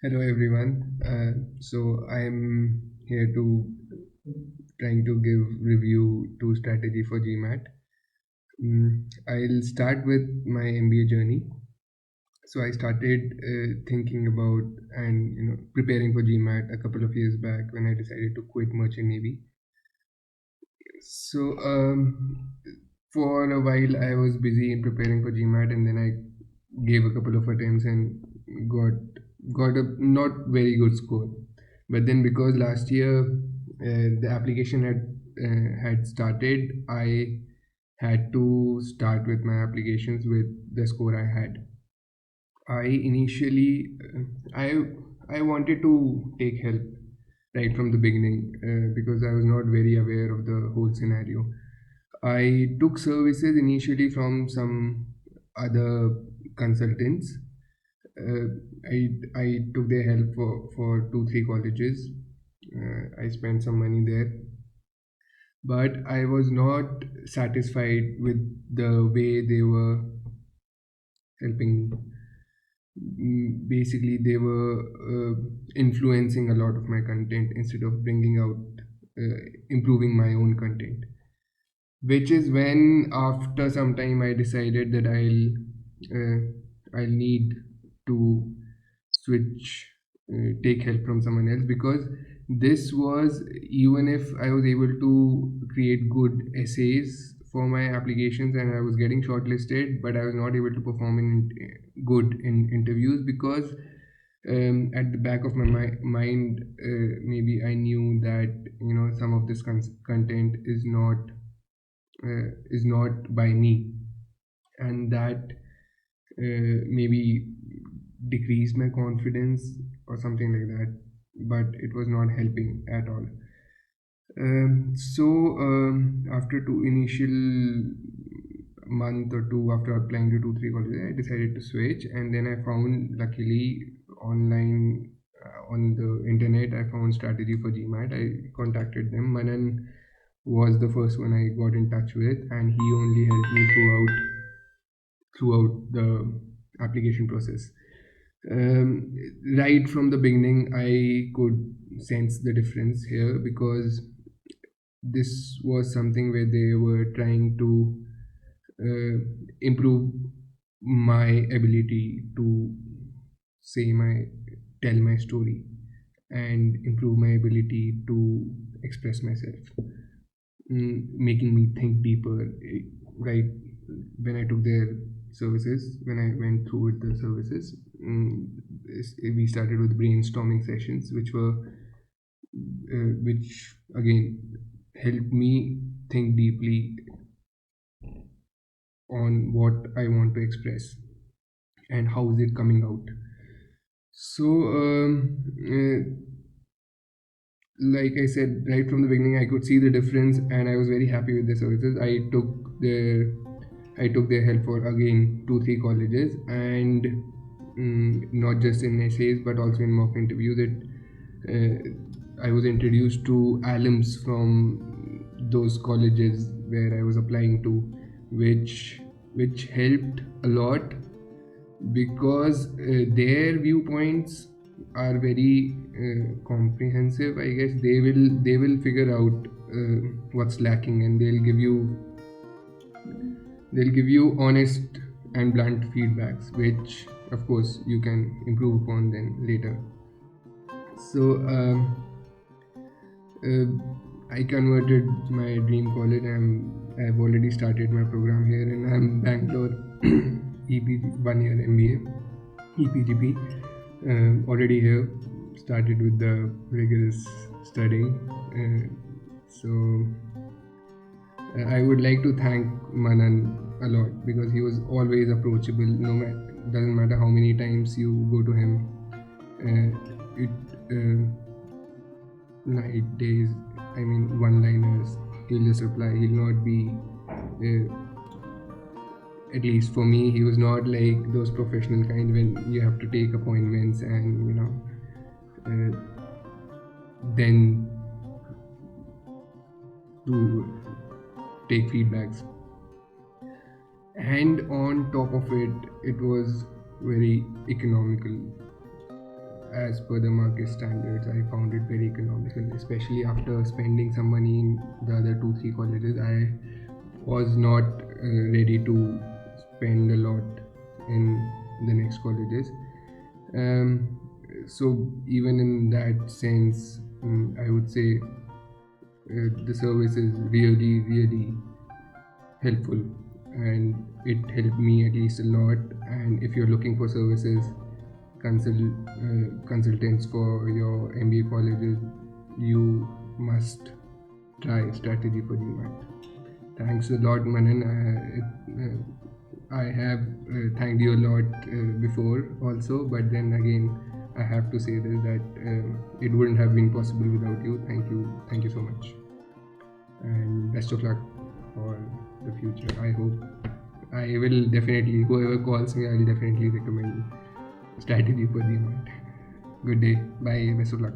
Hello everyone. So I'm here to trying to give review to strategy for GMAT. I'll start with my MBA journey. So I started thinking about and preparing for GMAT a couple of years back when I decided to quit Merchant Navy. So for a while I was busy in preparing for GMAT, and then I gave a couple of attempts and got got a not very good score. But then because last year the application had started, I had to start with my applications with the score I had. I initially I wanted to take help right from the beginning because I was not very aware of the whole scenario. I took services initially from some other consultants. Uh, I took their help for 2 3 colleges. I spent some money there, but I was not satisfied with the way they were helping me. Basically, they were influencing a lot of my content instead of bringing out, improving my own content. Which is when, after some time, I decided that I'll need to switch, take help from someone else, because this was, even if I was able to create good essays for my applications and I was getting shortlisted, but I was not able to perform in good in interviews because at the back of my mind, maybe I knew that some of this content is not by me, and that maybe decreased my confidence or something like that, but it was not helping at all. So after two initial month or two after applying to 2 3 colleges, I decided to switch, and then I found, luckily, online, on the internet, I found strategy for GMAT. I contacted them. Manan was the first one I got in touch with, and he only helped me throughout the application process. Um, right from the beginning, I could sense the difference here, because this was something where they were trying to improve my ability to say my tell my story and improve my ability to express myself, making me think deeper. Right when I took their services, when I went through with the services, we started with brainstorming sessions, which again helped me think deeply on what I want to express and how is it coming out. So, like I said, right from the beginning, I could see the difference, and I was very happy with the services. I took their help for, again, 2 3 colleges, and not just in essays but also in mock interviews. I was introduced to alums from those colleges where I was applying to, which helped a lot, because their viewpoints are very comprehensive. I guess they will figure out what's lacking, and they'll give you honest and blunt feedbacks, which of course you can improve upon then later. So, I converted my dream college. I've already started my program here, and I'm Bangalore. EP 1 year MBA, EPGP. Already here, started with the rigorous studying. So I would like to thank Manan a lot, because he was always approachable. No matter, doesn't matter how many times you go to him. It Night, days, I mean one-liners. He'll just reply. He'll not be. At least for me, he was not like those professional kind when you have to take appointments and uh, then to take feedbacks. And on top of it, it was very economical. as per the market standards. I found it very economical, especially after spending some money in the other 2 3 colleges. I was not ready to spend a lot in the next colleges. Um, so even in that sense, I would say the service is really helpful, and it helped me at least a lot. And if you're looking for services, consultants for your MBA colleges, you must try strategy for GMAT. Thanks a lot, Manan. I have thanked you a lot before also, but then again, I have to say this that it wouldn't have been possible without you. Thank you so much, and best of luck for the future. I hope I will definitely, whoever calls me, I will definitely recommend strategy for GMAT. Good day. Bye. Best of luck.